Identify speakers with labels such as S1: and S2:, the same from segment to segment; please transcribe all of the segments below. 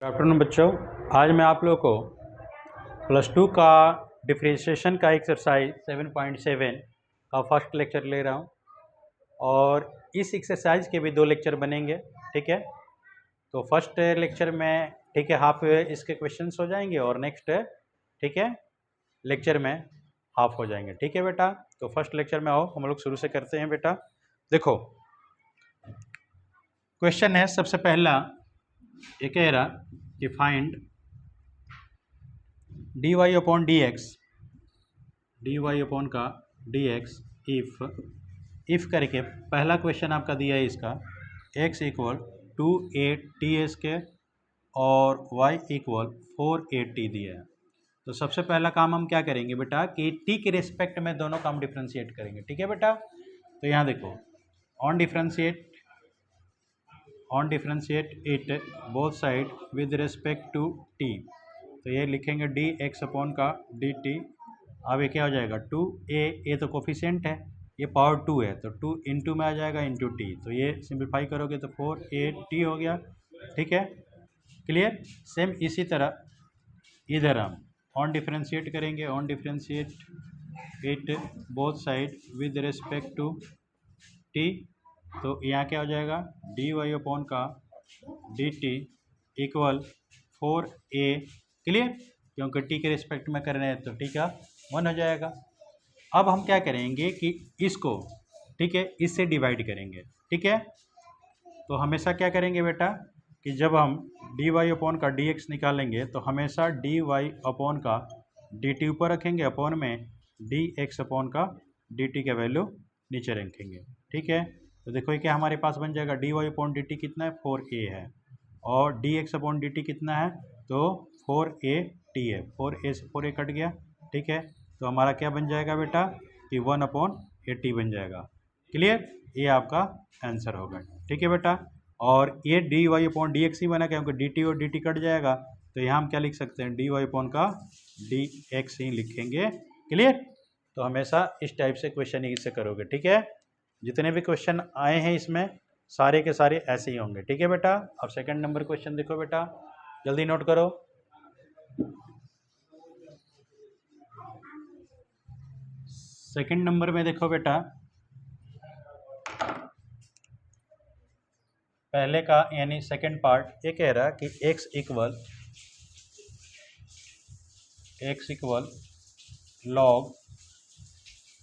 S1: Good afternoon बच्चों। आज मैं आप लोगों को प्लस टू का डिफरेंशिएशन का एक्सरसाइज 7.7 का फर्स्ट लेक्चर ले रहा हूँ और इस एक्सरसाइज के भी 2 लेक्चर बनेंगे। ठीक है, तो फर्स्ट लेक्चर में ठीक है हाफ इसके क्वेश्चंस हो जाएंगे और नेक्स्ट ठीक है लेक्चर में हाफ हो जाएंगे। ठीक है बेटा, तो फर्स्ट लेक्चर में आओ हम लोग शुरू से करते हैं। बेटा देखो, क्वेश्चन है सबसे पहला, ये कह रहा कि find dy upon D upon का dx इफ करके पहला क्वेश्चन आपका दिया है इसका x इक्वल 2a/t² और y इक्वल 4a/t दिया है। तो सबसे पहला काम हम क्या करेंगे बेटा कि t के रिस्पेक्ट में दोनों काम डिफ्रेंशिएट करेंगे। ठीक है बेटा, तो यहाँ देखो on differentiate it both side with respect to t, तो ये लिखेंगे dx अपॉन का dt। अब ये क्या हो जाएगा 2a, ये तो कोफिशिएंट है, ये पावर 2 है तो 2 इंटू में आ जाएगा इंटू t, तो ये सिंप्लीफाई करोगे तो 4a/t हो गया। ठीक है, क्लियर। सेम इसी तरह इधर हम ऑन डिफ्रेंशिएट करेंगे, on differentiate it both side with respect to t, तो यहाँ क्या हो जाएगा dy अपॉन का dt इक्वल 4a। क्लियर, क्योंकि t के रिस्पेक्ट में कर रहे हैं तो t का 1 हो जाएगा। अब हम क्या करेंगे कि इसको ठीक है इससे डिवाइड करेंगे। ठीक है, तो हमेशा क्या करेंगे बेटा कि जब हम dy अपॉन का dx निकालेंगे तो हमेशा dy अपॉन का dt ऊपर रखेंगे, अपॉन में dx अपॉन का dt का वैल्यू नीचे रखेंगे। ठीक है, तो देखो ये क्या हमारे पास बन जाएगा dy अपॉन dt कितना है 4a है और dx अपॉन dt कितना है तो 4a/t है, 4a से 4a कट गया। ठीक है, तो हमारा क्या बन जाएगा बेटा कि 1/a/t बन जाएगा। क्लियर, ये आपका आंसर होगा। ठीक है बेटा, और ये dy अपॉन dx ही बना क्योंकि dt और dt कट जाएगा, तो यहाँ हम क्या लिख सकते हैं dy अपॉन का dx ही लिखेंगे। क्लियर, तो हमेशा इस टाइप से क्वेश्चन इससे करोगे। ठीक है, जितने भी क्वेश्चन आए हैं इसमें सारे के सारे ऐसे ही होंगे। ठीक है बेटा, अब सेकंड नंबर क्वेश्चन देखो बेटा, जल्दी नोट करो। सेकंड नंबर में देखो बेटा, पहले का यानी सेकंड पार्ट ये कह रहा कि x इक्वल लॉग,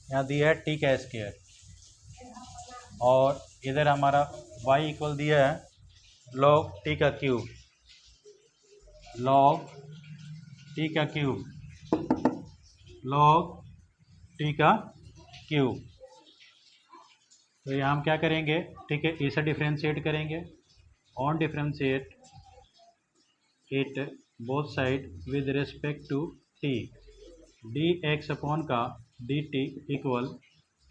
S1: यहाँ दिया है t का स्क्वायर, और इधर हमारा y इक्वल दिया है लॉग t का क्यूब, लॉग t का क्यूब, लॉग t का क्यूब। तो यहाँ हम क्या करेंगे ठीक है इसे डिफ्रेंशिएट करेंगे, on differentiate it both side with respect to t, dx upon का dt इक्वल।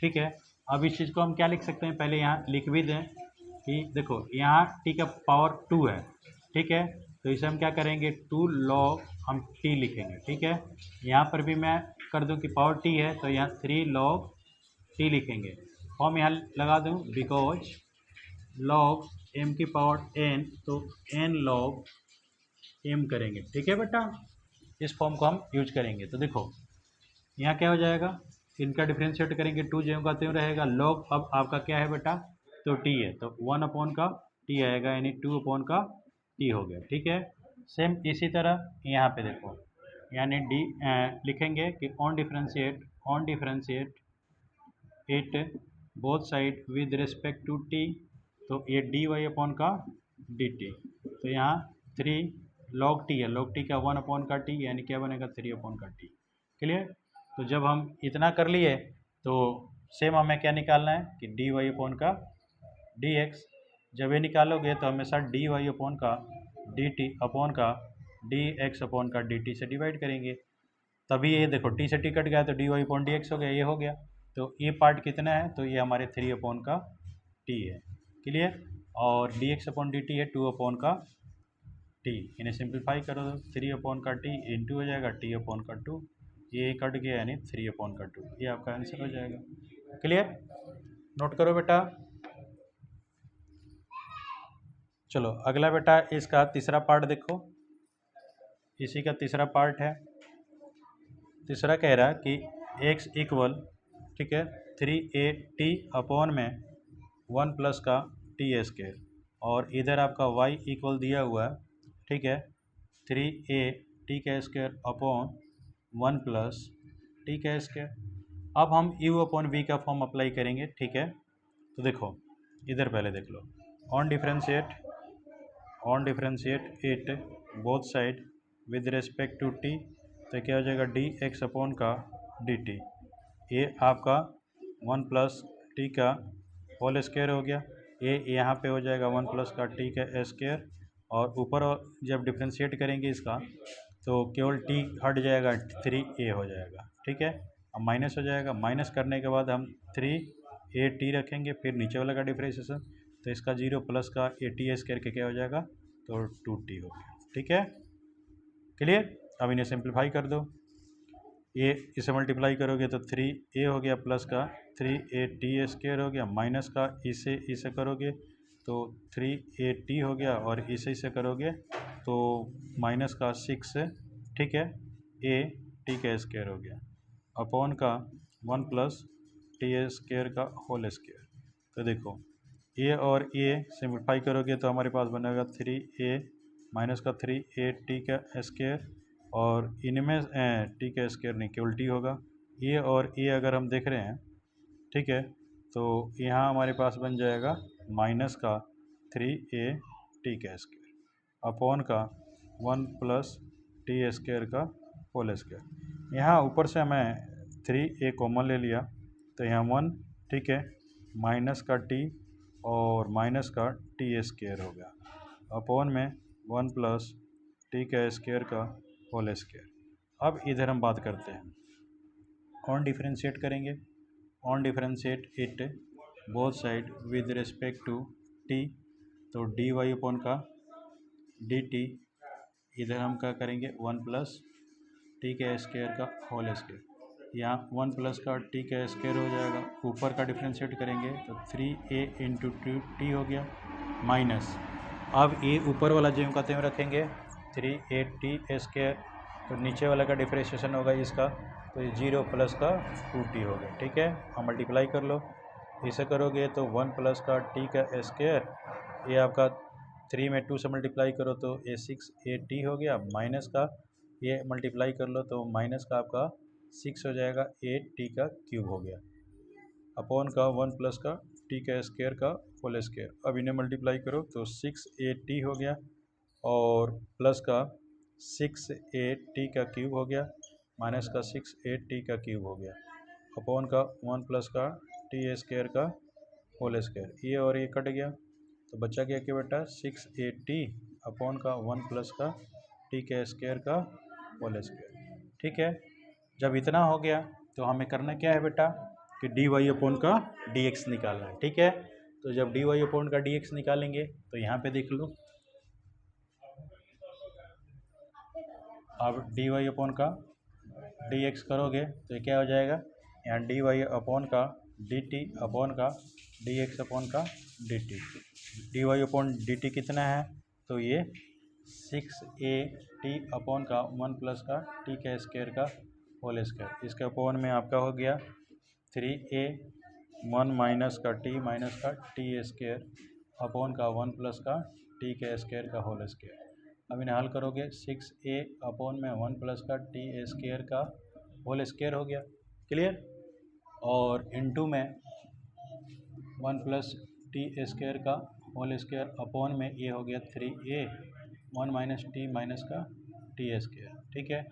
S1: ठीक है, अब इस चीज़ को हम क्या लिख सकते हैं, पहले यहाँ लिख भी दें कि देखो यहाँ t का पावर 2 है। ठीक है, तो इसे हम क्या करेंगे 2 log हम t लिखेंगे। ठीक है, यहाँ पर भी मैं कर दूँ कि पावर t है तो यहाँ 3 log t लिखेंगे। फॉर्म यहाँ लगा दूँ बिकॉज log m की पावर n, तो n log m करेंगे। ठीक है बेटा, इस फॉर्म को हम यूज करेंगे। तो देखो यहाँ क्या हो जाएगा, इनका डिफ्रेंशिएट करेंगे 2 ज्यों का त्यों रहेगा, log अब आपका क्या है बेटा तो t है तो 1 अपॉन का t आएगा यानी 2 अपॉन का t हो गया। ठीक है, सेम इसी तरह यहाँ पे देखो यानी लिखेंगे कि on differentiate it both side with respect to t, तो ये dy अपॉन का dt, तो यहाँ 3 log t है, log t का 1 अपॉन का t यानी क्या बनेगा 3 अपॉन का t। क्लियर, तो जब हम इतना कर लिए तो सेम हमें क्या निकालना है कि dy अपॉन का dx, जब ये निकालोगे तो हमेशा dy अपॉन का dt अपॉन का dx अपॉन का dt से डिवाइड करेंगे, तभी ये देखो t से t कट गया तो dy अपॉन dx हो गया, ये हो गया। तो ये पार्ट कितना है तो ये हमारे 3 अपॉन का t है। क्लियर, और dx अपॉन dt है 2 अपॉन का t, इन्हें सिंप्लीफाई करो तो 3 अपॉन का t इंटू हो जाएगा t अपॉन का 2, ये कट गया यानी 3 अपॉन का 2, ये आपका आंसर हो जाएगा। क्लियर, नोट करो बेटा। चलो अगला बेटा इसका तीसरा पार्ट देखो, इसी का तीसरा पार्ट है। तीसरा कह रहा कि x इक्वल, ठीक है, 3a t अपॉन में 1 प्लस का टी स्क्वायर, और इधर आपका y इक्वल दिया हुआ है, ठीक है, 3a t का स्क्वायर अपॉन 1 प्लस टी का स्क्वायर। अब हम u अपॉन v का फॉर्म अप्लाई करेंगे, ठीक है। तो देखो इधर पहले देख लो, on differentiate it both side with respect to t, तो क्या हो जाएगा डी एक्स अपॉन का डी टी। ये आपका 1 प्लस टी का होल स्क्वायर हो गया, ये यहाँ पे हो जाएगा 1 प्लस का टी का स्क्वायर, और ऊपर जब डिफ्रेंशिएट करेंगे इसका तो केवल टी हट जाएगा, 3a हो जाएगा, ठीक है। अब माइनस हो जाएगा, माइनस करने के बाद हम 3a t रखेंगे, फिर नीचे वाला का डिफ्रेंशिएशन, तो इसका 0 प्लस का a t स्क्वायर के क्या हो जाएगा, तो 2t हो गया, ठीक है, क्लियर। अब इन्हें सिंप्लीफाई कर दो, ये इसे मल्टीप्लाई करोगे तो 3a हो गया प्लस का 3a t स्क्वायर हो गया, माइनस का इसे करोगे तो 3a t हो गया, और इसे करोगे तो माइनस का 6, ठीक है, a t का स्क्वायर हो गया, अपॉन का 1 प्लस टी स्क्वायर का होल स्क्वायर। तो देखो a और a सिंप्लीफाई करोगे तो हमारे पास बनेगा 3a माइनस का 3a t का स्क्वायर, और इनमें टी का स्क्वायर नहीं, केवल टी होगा। ए और ए अगर हम देख रहे हैं, ठीक है, तो यहाँ हमारे पास बन जाएगा माइनस का 3a t का स्क्वायर अपॉन का 1 प्लस टी स्क्वायर का होल स्क्वायर। यहाँ ऊपर से हमें 3a कॉमन ले लिया, तो यहाँ 1, ठीक है, माइनस का t और माइनस का टी स्क्वायर हो गया, अपॉन में 1 प्लस टी का स्क्वायर का होल स्क्वायर। अब इधर हम बात करते हैं, ऑन डिफरेंशिएट करेंगे, on differentiate it both side with respect to t, तो डी वाई अपॉन का डी टी, इधर हम क्या करेंगे 1 प्लस टी के स्क्वायर का होल स्क्वायर, यहाँ 1 प्लस का टी का स्क्वायर हो जाएगा, ऊपर का डिफरेंशिएट करेंगे तो 3a इंटू टी हो गया, माइनस, अब ये ऊपर वाला जो का त्यों रखेंगे 3a t स्क्वायर, तो नीचे वाला का डिफरेंशिएशन होगा इसका, तो ये 0 प्लस का 2t हो गया, ठीक है। हम मल्टीप्लाई कर लो, इसे करोगे तो 1 प्लस का t का स्क्वायर, ये आपका 3 में 2 से मल्टीप्लाई करो तो ये 6a t हो गया, माइनस का ये मल्टीप्लाई कर लो तो माइनस का आपका 6 हो जाएगा, 8t का क्यूब हो गया, अपॉन का 1 प्लस का t का स्क्वायर का होल स्क्वायर। अब इन्हें मल्टीप्लाई करो तो 6a t हो गया, और प्लस का 6a t का क्यूब हो गया, माइनस का 6a t का क्यूब हो गया, अपॉन का 1 प्लस का टी स्क्वायर का होल स्क्वायर। ये और ये कट गया, तो बचा गया क्या बेटा 6a t अपॉन का 1 प्लस का टी के स्क्वायर का होल स्क्वायर, ठीक है। जब इतना हो गया तो हमें करना क्या है बेटा कि डी वाई अपॉन का डी एक्स निकालना है, ठीक है। तो जब डी वाई अपॉन का डी एक्स निकालेंगे तो यहाँ पे देख लो, अब डी वाई अपॉन का डी एक्स करोगे तो क्या हो जाएगा, यहाँ डी वाई अपॉन का डी टी अपॉन का डी एक्स अपॉन का d t, d y upon d t कितना है, तो ये 6a t अपॉन का 1 प्लस का टी का स्क्वायर का होल स्क्वायर, इसके अपॉन में आपका हो गया 3a 1 माइनस का टी स्क्वायर अपॉन का 1 प्लस का टी के स्क्वायर का होल स्क्वायर। अब इन्हें हल करोगे 6a अपॉन में 1 प्लस का टी स्क्वायर का होल स्क्वायर हो गया, क्लियर, और इनटू में 1 प्लस टी स्क्वायर का होल स्क्वायर अपॉन में ये हो गया 3a 1 माइनस टी माइनस का टी स्क्वायर, ठीक है।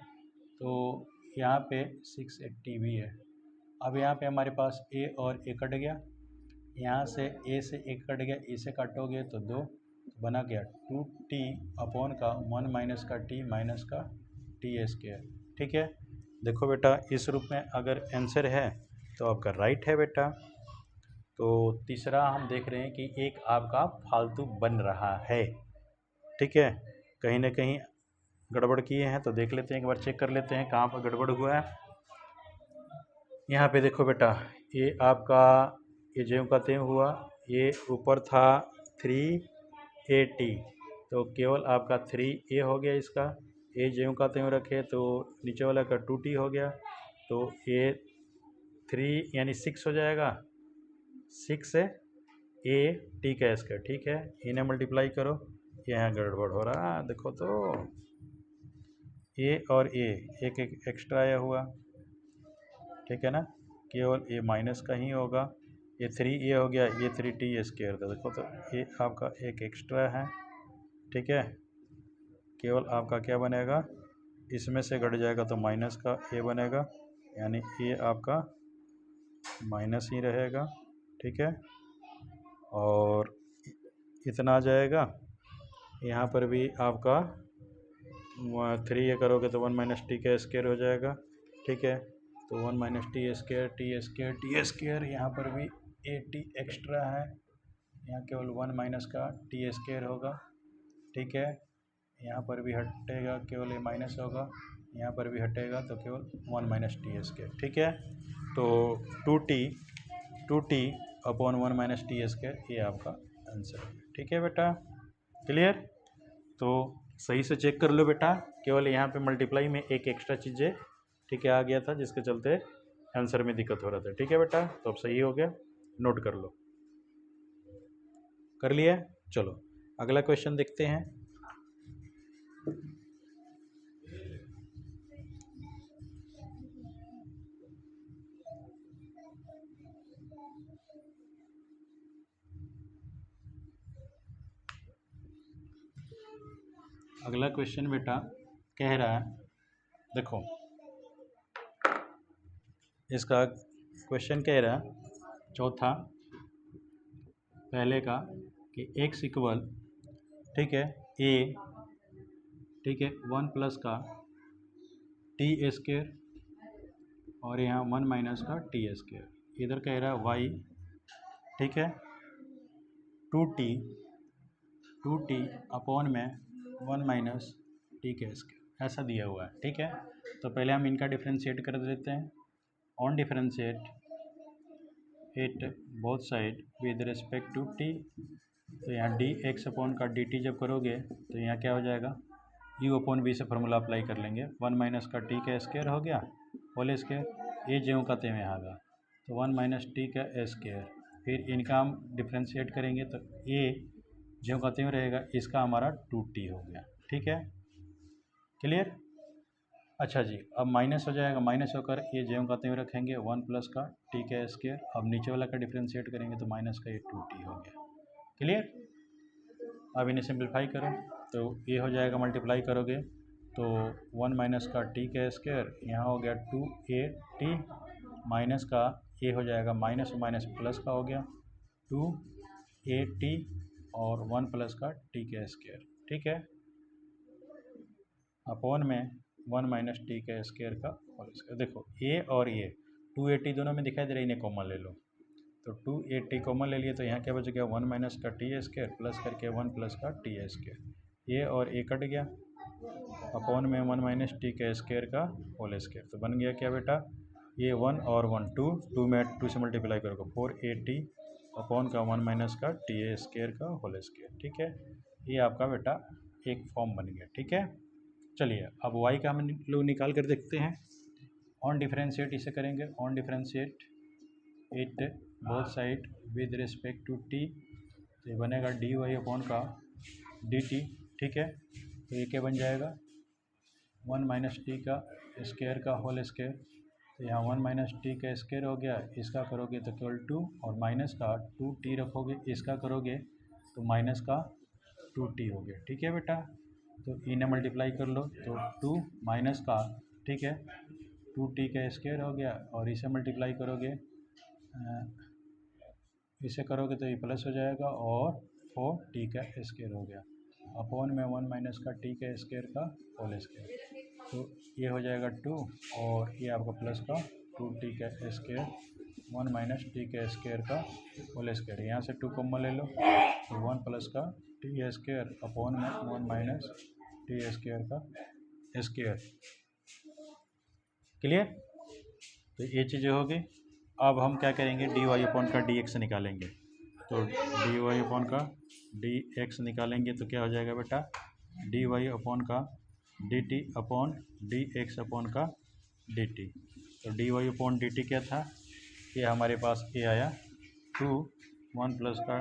S1: तो यहाँ पे 680 भी है। अब यहाँ पे हमारे पास a और a कट गया, यहाँ से a से a कट गया, इसे काटोगे तो 2 बना गया 2t अपॉन का 1 माइनस का t माइनस का टी स्क्वायर, ठीक है। देखो बेटा इस रूप में अगर आंसर है तो आपका राइट है बेटा। तो तीसरा हम देख रहे हैं कि एक आपका फालतू बन रहा है, ठीक है, कहीं ना कहीं गड़बड़ किए हैं, तो देख लेते हैं, एक बार चेक कर लेते हैं कहाँ पर गड़बड़ हुआ है। यहाँ पे देखो बेटा, ये आपका ये ज्यों का त्यों हुआ, ये ऊपर था 3a t, तो केवल आपका 3a हो गया इसका, ए ज्यों का त्यों रखे तो नीचे वाला का 2t हो गया, तो ए 3 यानी 6 हो जाएगा, 6 से ए टी का स्क्वायर, ठीक है। इन्हें मल्टीप्लाई करो, यहाँ गड़बड़ हो रहा है देखो तो, ए और ए एक एक्स्ट्रा आया हुआ, ठीक है ना, केवल ए माइनस का ही होगा, ये 3 ए हो गया, ये 3t स्क्वायर था देखो तो, ए आपका एक एक्स्ट्रा है, ठीक है। केवल आपका क्या बनेगा, इसमें से घट जाएगा तो माइनस का ए बनेगा, यानी ए आपका माइनस ही रहेगा, ठीक है। और इतना आ जाएगा, यहाँ पर भी आपका 3 ये करोगे तो 1 माइनस टी का स्क्वायर हो जाएगा, ठीक है। तो 1 minus t square T square, यहाँ पर भी ए टी एक्स्ट्रा है, यहाँ केवल 1 माइनस का टी स्क्वायर होगा, ठीक है। यहाँ पर भी हटेगा, केवल ये माइनस होगा, यहाँ पर भी हटेगा तो केवल 1 माइनस टी स्क्वायर, ठीक है। तो 2t upon 1 minus t square, ये आपका आंसर है, ठीक है बेटा, क्लियर। तो सही से चेक कर लो बेटा, केवल यहाँ पे मल्टीप्लाई में एक एक्स्ट्रा चीज़ें, ठीक है, आ गया था, जिसके चलते आंसर में दिक्कत हो रहा था, ठीक है बेटा। तो अब सही हो गया, नोट कर लो, कर लिया। चलो अगला क्वेश्चन देखते हैं। अगला क्वेश्चन बेटा कह रहा है, देखो इसका क्वेश्चन कह रहा है चौथा, पहले का कि x इक्वल, ठीक है, a, ठीक है, 1 प्लस का टी स्क्वायर और यहाँ 1 माइनस का टी स्क्वायर, इधर कह रहा है y, ठीक है, 2t अपॉन में 1 माइनस टी के स्क्वायर, ऐसा दिया हुआ है, ठीक है। तो पहले हम इनका डिफ्रेंशिएट कर देते हैं, on differentiate it both side with respect to t, तो यहाँ डी एक्स अपॉन का डी टी जब करोगे तो यहाँ क्या हो जाएगा, यू अपॉन वी से फार्मूला अप्लाई कर लेंगे, 1 माइनस का टी का स्क्वायर हो गया होल स्क्वायर, ये ज्यों का त्यों आ गया, तो 1 माइनस टी का स्क्वायर, फिर इनका हम डिफ्रेंशिएट करेंगे तो ए ज्यों का त्यों रहेगा, इसका हमारा 2t हो गया, ठीक है, क्लियर। अच्छा जी, अब माइनस हो जाएगा, माइनस होकर ये ज्यों का त्यों रखेंगे, 1 प्लस का टी का स्क्वायर, अब नीचे वाला का डिफ्रेंशिएट करेंगे तो माइनस का ये 2t हो गया, क्लियर। अब इन्हें सिंप्लीफाई करो तो ये हो जाएगा, मल्टीप्लाई करोगे तो 1 माइनस का टी का स्क्वायर, यहाँ हो गया 2at, माइनस का ये हो जाएगा, माइनस माइनस प्लस का हो गया 2at और 1 प्लस का टी का स्क्वायर, ठीक है, अपॉन में 1 माइनस टी का स्क्वायर का होल स्क्वायर। देखो ए और ये 280 दोनों में दिखाई दे रहा है, इन्हें कॉमन ले लो, तो 280 कॉमन ले लिए तो यहाँ क्या बच गया, 1 माइनस का टी स्क्वायर प्लस करके 1 प्लस का टी स्क्वायर, ये और ए कट गया, अपॉन में 1 माइनस टी का स्क्वायर का होल स्क्वायर, तो बन गया क्या बेटा, ये 1 और 1 2 में 2 से मल्टीप्लाई करोगे 480 अपॉन का 1 माइनस का टी स्क्वायर का होल स्क्वायर, ठीक है। ये आपका बेटा एक फॉर्म बन गया, ठीक है। चलिए अब y का हम लोग निकाल कर देखते हैं, ऑन डिफरेंशिएट इसे करेंगे, on differentiate it both side with respect to t, तो ये बनेगा डी वाई अपॉन का डी टी, ठीक है। तो ये क्या बन जाएगा, 1 माइनस टी का स्क्वायर का होल स्क्वायर, तो यहाँ 1 माइनस टी का स्क्वायर हो गया, इसका करोगे तो केवल 2 और माइनस का 2t रखोगे, इसका करोगे तो माइनस का 2t हो गया, ठीक है बेटा। तो इन्हें मल्टीप्लाई कर लो तो 2 माइनस का, ठीक है, 2t का स्क्वायर हो गया, और इसे मल्टीप्लाई करोगे, इसे करोगे तो ये प्लस हो जाएगा और 4t का स्क्वायर हो गया, अपॉन में 1 माइनस का t का स्क्वायर का होल स्क्वायर, तो ये हो जाएगा 2 और ये आपका प्लस का 2t का स्क्वायर 1 माइनस टी का स्क्वायर का होल स्क्वायर, यहाँ से 2 कॉमन ले लो तो 1 प्लस का टी स्क्वायर अपॉन में 1 माइनस टी स्क्वायर का स्क्वायर, क्लियर। तो ये चीज़ें होगी। अब हम क्या करेंगे, डी वाई अपॉन का डी एक्स निकालेंगे, तो डी वाई अपॉन का डी एक्स निकालेंगे तो क्या हो जाएगा बेटा, डी वाई अपॉन का d t upon d x upon का डी टी। तो d y upon d t क्या था, ये हमारे पास ए आया 2 1 प्लस का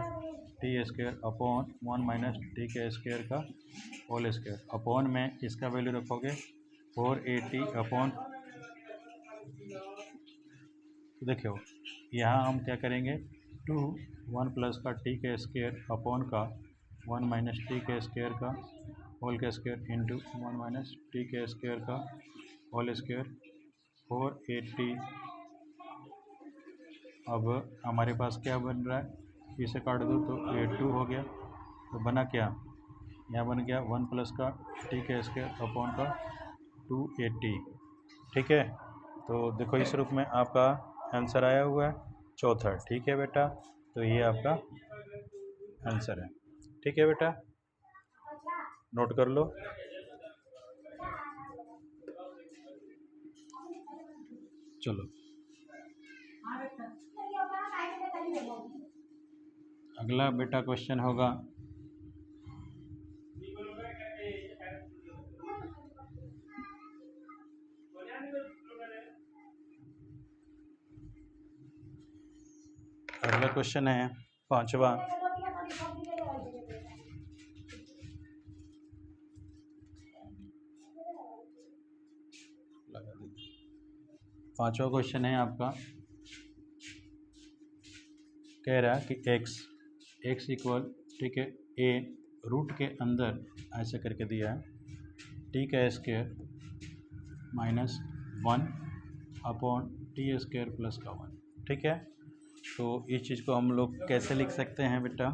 S1: t square upon 1 minus T के स्क्वायर का होल स्क्वायर। अपॉन में इसका वैल्यू रखोगे 480 अपॉन, तो देखो यहाँ हम क्या करेंगे 2 1 प्लस का टी के स्क्वायर अपॉन का 1 माइनस टी के स्क्वायर का होल के स्क्वायर इंटू 1 माइनस टी के स्क्वायर का होल स्क्वायर 480। अब हमारे पास क्या बन रहा है, इसे काट दो तो 2 हो गया, तो बना क्या, यहाँ बन गया 1 प्लस का टी के स्क्वायर अपॉन का 280। ठीक है, तो देखो इस रूप में आपका आंसर आया हुआ है चौथा। ठीक है बेटा, तो ये आपका आंसर है। ठीक है बेटा, नोट कर लो। चलो अगला बेटा क्वेश्चन होगा, अगला क्वेश्चन है 5वां। पांचवा क्वेश्चन है आपका, कह रहा है कि x इक्वल, ठीक है, a रूट के अंदर ऐसा करके दिया है टी का square minus 1 upon T square plus का 1। ठीक है, तो इस चीज़ को हम लोग कैसे लिख सकते हैं बेटा,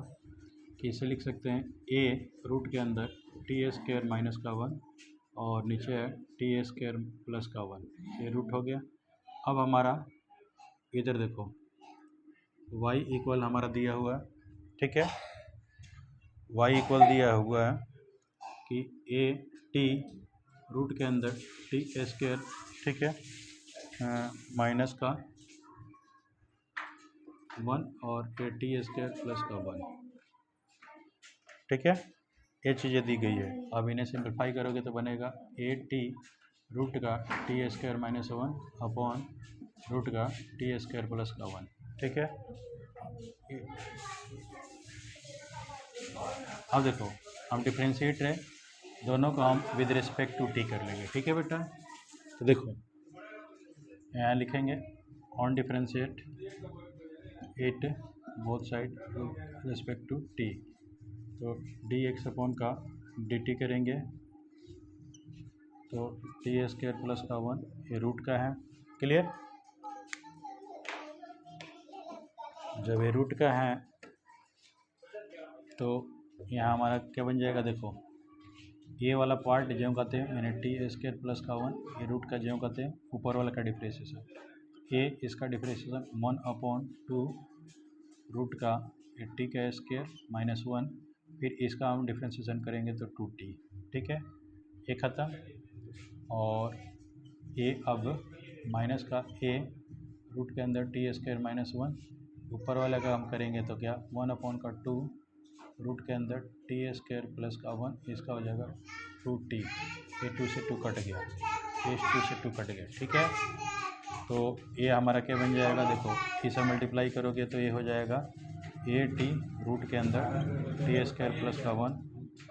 S1: कैसे लिख सकते हैं, a रूट के अंदर टी स्क्वायर माइनस का 1 और नीचे है टी स्क्वायर प्लस का 1, ये रूट हो गया। अब हमारा इधर देखो y इक्वल हमारा दिया हुआ है, ठीक है, y इक्वल दिया हुआ है कि a टी रूट के अंदर टी स्क्वायर, ठीक है, माइनस का 1 और ए टी स्क्वायर प्लस का 1। ठीक है, ये चीज़ें दी गई है। अब इन्हें सिंप्लीफाई करोगे तो बनेगा ए टी रूट का t square minus 1 upon root का टी स्क्वायर प्लस का 1। ठीक है, अब देखो हम डिफ्रेंशिएट है दोनों को हम विद रिस्पेक्ट टू टी कर लेंगे। ठीक है बेटा, तो देखो यहाँ लिखेंगे on differentiate it both side respect to t, तो डी एक्स अपॉन का डी टी करेंगे, तो टी स्क्वायर प्लस का 1 ये रूट का है। क्लियर, जब ये रूट का है तो यहाँ हमारा क्या बन जाएगा, देखो ये वाला पार्ट ज्यों कहते हैं यानी टी स्क्वायर प्लस का 1 ये रूट का ज्यों कहते हैं, ऊपर वाला का डिफ्रेंशिएशन ए, इसका डिफ्रेंशिएशन 1 अपॉन 2 रूट का टी का स्क्वायर माइनस 1, फिर इसका हम डिफ्रेंशिएशन करेंगे तो 2t। ठीक है, ये ख़त्म, और ए अब माइनस का ए रूट के अंदर टी स्क्वायर माइनस 1, ऊपर वाले का हम करेंगे तो क्या 1 अपॉन का 2 रूट के अंदर टी स्क्वायर प्लस का 1, इसका हो जाएगा 2t। ये 2 से 2 कट गया, ये 2 से 2 कट गया। ठीक है, तो ये हमारा क्या बन जाएगा, देखो इसे मल्टीप्लाई करोगे तो ये हो जाएगा ए टी रूट के अंदर टी स्क्वायर प्लस का 1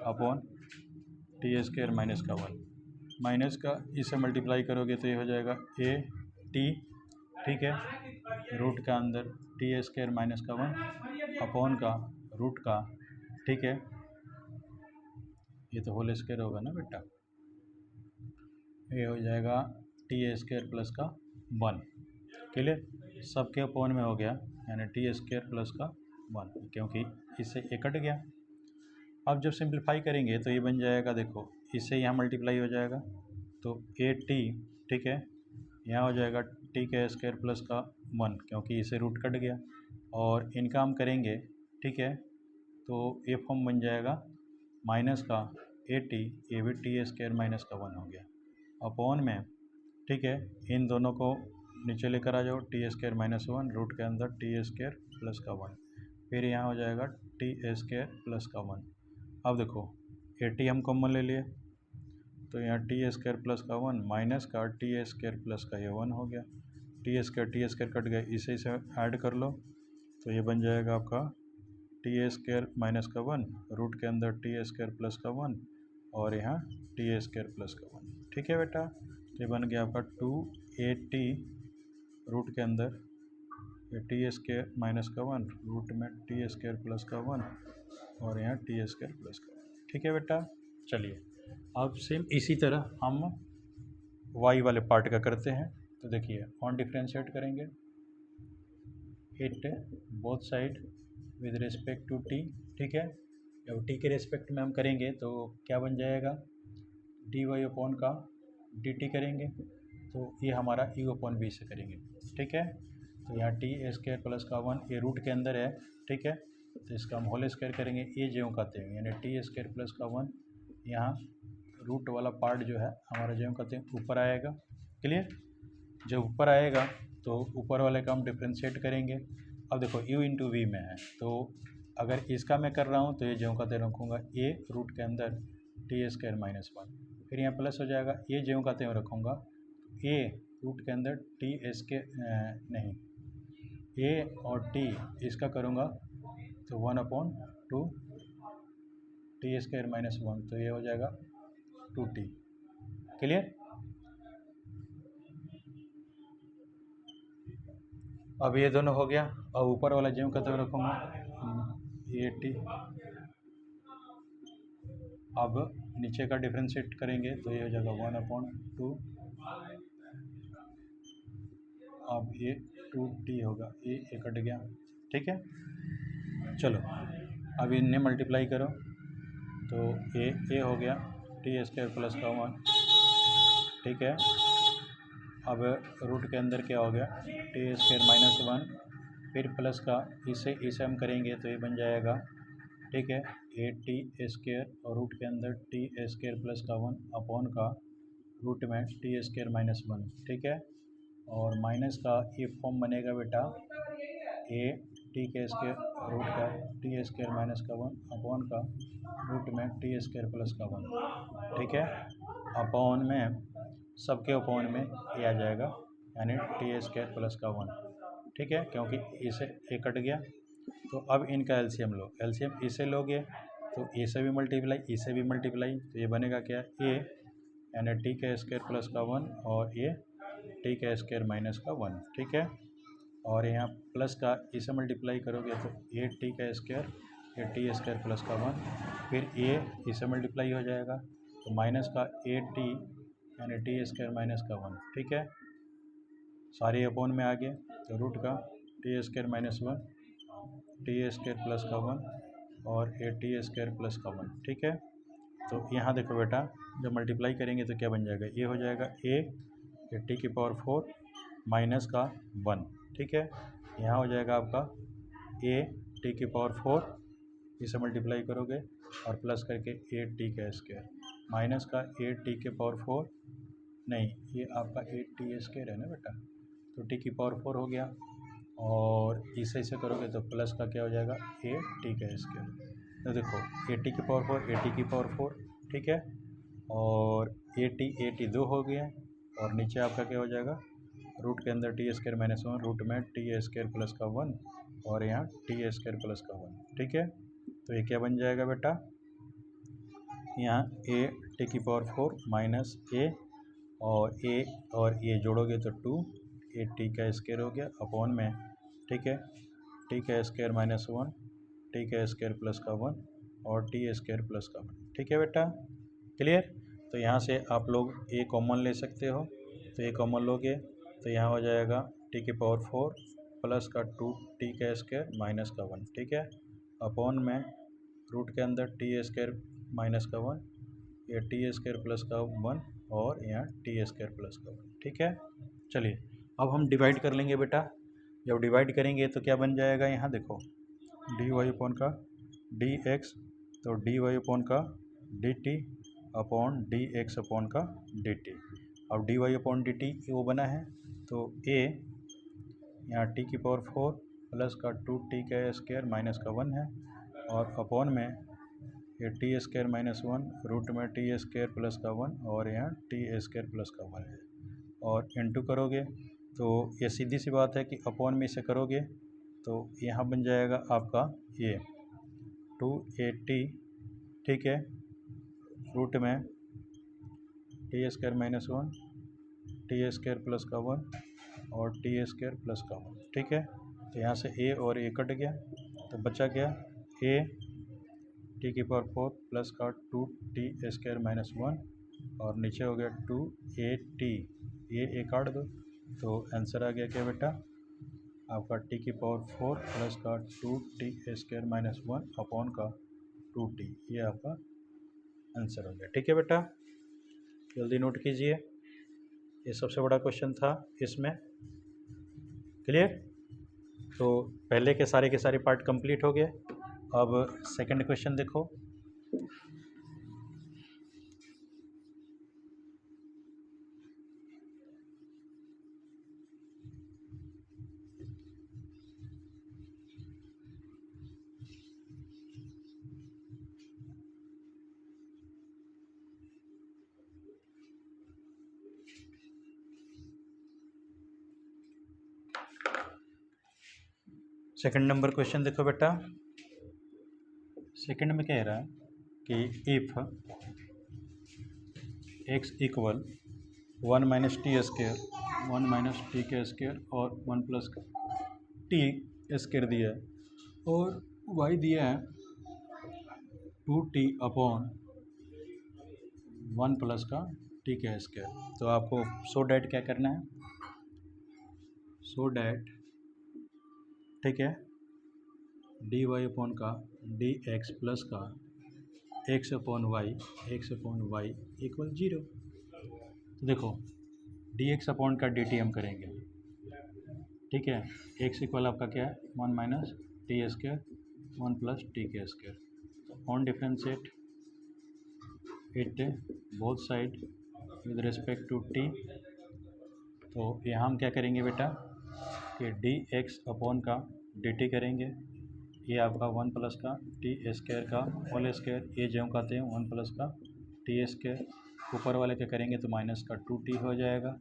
S1: अपॉन टी स्क्वायर माइनस का 1, माइनस का इसे मल्टीप्लाई करोगे तो ये हो जाएगा ए टी, ठीक है, रूट का अंदर टी स्क्वायर माइनस का 1 अपॉन का रूट का, ठीक है, ये तो होल स्क्वायर होगा ना बेटा, ये हो जाएगा टी स्क्वायर प्लस का 1। क्लियर, सबके अपॉन में हो गया यानी टी स्क्वायर प्लस का 1, क्योंकि इससे ये कट गया। अब जब सिंप्लीफाई करेंगे तो ये बन जाएगा, देखो इससे यहाँ मल्टीप्लाई हो जाएगा तो ए टी, ठीक है, यहाँ हो जाएगा टी का स्क्वायर प्लस का 1 क्योंकि इसे रूट कट गया, और इनका हम करेंगे, ठीक है, तो ये फॉर्म बन जाएगा माइनस का ए टी, ये भी टी स्क्वायर माइनस का 1 हो गया अपॉन में, ठीक है, इन दोनों को नीचे लेकर आ जाओ, टी स्क्वायर माइनस 1 रूट के अंदर टी स्क्वायर प्लस का 1, फिर यहाँ हो जाएगा टी स्क्वायर प्लस का 1। अब देखो ए टी हम कॉमन ले लिए तो यहाँ टी स्क्वायर प्लस का 1 माइनस का टी स्क्वायर प्लस का ये 1 हो गया, टी स्क्वायर कट गया, इसे ऐड कर लो तो ये बन जाएगा आपका टी स्क्वायर माइनस का 1 रूट के अंदर टी स्क्वायर प्लस का 1 और यहाँ टी स्क्वायर प्लस का 1। ठीक है बेटा, ये बन गया आपका 2at रूट के अंदर टी स्क्वायर माइनस का 1 रूट में टी स्क्वायर प्लस का 1 और यहाँ टी स्क्वायर प्लस का 1। ठीक है बेटा, चलिए अब सेम इसी तरह हम y वाले पार्ट का करते हैं। तो देखिए ऑन डिफ्रेंशिएट करेंगे it both side with respect to t। ठीक है, जब t के रिस्पेक्ट में हम करेंगे तो क्या बन जाएगा, डी वाई अपॉन का डी टी करेंगे तो ये हमारा यू अपॉन बी से करेंगे। ठीक है, तो यहाँ टी स्क्वायर प्लस का 1 ये रूट के अंदर है। ठीक है, तो इसका हम होल स्क्वायर करेंगे, ये ज्यों कहते हैं यानी टी स्क्वायर प्लस का 1 यहाँ रूट वाला पार्ट जो है हमारा ज्यों कहते हैं ऊपर आएगा। क्लियर, जब ऊपर आएगा तो ऊपर वाले का हम डिफ्रेंशिएट करेंगे। अब देखो u इंटू वी में है तो अगर इसका मैं कर रहा हूँ तो ये ज्यों कहते रखूँगा ए रूट के अंदर टी स्क्वायर माइनस 1, फिर यहाँ प्लस हो जाएगा, ये ज्यों कहते हुए रखूँगा ए रूट के अंदर टी स्क्वायर नहीं ए और टी इसका करूँगा तो 1/2 टी स्क्वायर माइनस 1 तो ये हो जाएगा 2t। क्लियर, अब ये दोनों हो गया, अब ऊपर वाला ज्यों कहते हुए रखूँगा ए टी। अब नीचे का डिफ्रेंशिएट करेंगे तो ये हो जाएगा 1/2, अब ये 2t होगा, ये कट गया। ठीक है, चलो अब इन्हें मल्टीप्लाई करो तो ए हो गया टी स्क्वायर प्लस का 1। ठीक है, अब रूट के अंदर क्या हो गया टी स्क्वायर माइनस 1, फिर प्लस का इसे हम करेंगे तो ये बन जाएगा। ठीक है, ए टी स्क्वायर और रूट के अंदर टी स्क्वायर प्लस का 1 अपॉन का रूट में टी स्क्वायर माइनस 1। ठीक है, और माइनस का ये फॉर्म बनेगा बेटा ए टी के स्क्वायर रूट का टी स्क्वायर माइनस का 1 अपॉन का रूट में टी स्क्वायर प्लस का 1। ठीक है, अपॉन में सबके अपॉन में ये आ जाएगा यानी टी स्क्वायर प्लस का 1। ठीक है, क्योंकि इसे ए कट गया तो अब इनका एलसीएम लो, एलसीएम इसे लोगे तो ए से भी मल्टीप्लाई इसे भी मल्टीप्लाई तो ये बनेगा क्या ए यानी टी के स्क्वायर प्लस का 1 और ये टी के स्क्वायर माइनस का 1। ठीक है, और यहाँ प्लस का इसे मल्टीप्लाई करोगे तो ए टी का square A T square plus का 1, फिर ए इसे मल्टीप्लाई हो जाएगा तो माइनस का ए टी यानी टी स्क्वायर माइनस का 1। ठीक है, सारे अपॉन में आ गए तो रूट का t square minus 1 T square plus का 1 और ए टी स्क्वायर प्लस का 1। ठीक है, तो यहाँ देखो बेटा जब मल्टीप्लाई करेंगे तो क्या बन जाएगा, ये हो जाएगा ए टी की पावर 4 माइनस का 1। ठीक है, यहाँ हो जाएगा आपका ए टी की पावर 4 इसे मल्टीप्लाई करोगे और प्लस करके ए टी का स्क्वायर माइनस का ए टी के पावर 4 नहीं ये आपका ए टी स्क्वायर है ना बेटा, तो टी की पावर 4 हो गया और इसे करोगे तो प्लस का क्या हो जाएगा ए टी का स्क्वायर। तो देखो ए टी की पावर 4 ए टी की पावर 4। ठीक है, और ए टी 2 हो गया और नीचे आपका क्या हो जाएगा रूट के अंदर टी स्क्वायर माइनस 1 रूट में टी स्क्वायर प्लस का 1 और यहाँ टी स्क्वायर प्लस का 1। ठीक है, तो ये क्या बन जाएगा बेटा, यहाँ ए टी की पावर 4 माइनस ए और ये जोड़ोगे तो 2 ए टी का स्क्वायर हो गया अपॉन में। ठीक है, टी का स्क्वायर माइनस 1 टी का स्क्वायर प्लस का 1 और टी स्क्वायर प्लस का 1। ठीक है बेटा, क्लियर। तो यहाँ से आप लोग ए कॉमन ले सकते हो तो ए कॉमन लोगे तो यहाँ हो जाएगा टी की पावर 4 प्लस का 2 टी का स्क्वायर माइनस का 1। ठीक है, अपॉन में रूट के अंदर टी स्क्वायर माइनस का 1 या टी स्क्वायर प्लस का 1 और यहाँ टी स्क्वायर प्लस का 1। ठीक है, चलिए अब हम डिवाइड कर लेंगे बेटा, जब डिवाइड करेंगे तो क्या बन जाएगा, यहाँ देखो डी वाई अपॉन का डी एक्स तो डी वाई अपॉन का d t upon d x upon का डी टी। अब d y upon d t वो बना है तो ए यहाँ टी की पावर 4 प्लस का 2 टी का स्क्वायर माइनस का 1 है और अपॉन में ये t square minus one root में टी स्क्वायर प्लस का वन और यहाँ टी स्क्वायर प्लस का वन है और इंटू करोगे तो ये सीधी सी बात है कि अपॉन में इसे करोगे तो यहाँ बन जाएगा आपका ये 280, ठीक है, रूट में t square minus one T square plus का वन और टी स्क्वायर प्लस का वन, ठीक है। तो यहाँ से ए और ए कट गया तो बचा क्या ए टी की पावर 4 प्लस का 2t स्क्वायर माइनस वन और नीचे हो गया 2at ए काट दो तो आंसर आ गया क्या बेटा आपका टी की पावर 4 प्लस का 2t square minus one upon का 2t, ये आपका आंसर हो गया, ठीक है बेटा। जल्दी नोट कीजिए, ये सबसे बड़ा क्वेश्चन था इसमें, क्लियर। तो पहले के सारे पार्ट कंप्लीट हो गए। अब सेकंड क्वेश्चन देखो। सेकंड नंबर क्वेश्चन देखो बेटा। सेकंड में कह रहा है कि if x equal 1 minus t square 1 minus T के स्क्वायर और 1 प्लस टी स्क्वायर दिया है और y दिया है 2t अपॉन 1 प्लस का टी के स्क्वायर। तो आपको सो डैट क्या करना है, सो डैट, ठीक है, डी वाई अपॉन का डी एक्स प्लस का एक्स अपॉन वाई इक्वल 0। तो देखो डी एक्स अपॉन का डी टी हम करेंगे, ठीक है। एक्स इक्वल आपका क्या है 1 minus t square 1 plus t के square on differentiate it both side with respect to t. तो यहाँ हम क्या करेंगे बेटा कि डी एक्स अपॉन का डी टी करेंगे, ये आपका 1 प्लस का टी स्क्वायर का होल स्क्वायर, ये जो कहते हैं 1 प्लस का टी स्क्वायर, ऊपर वाले क्या करेंगे तो माइनस का 2t हो जाएगा,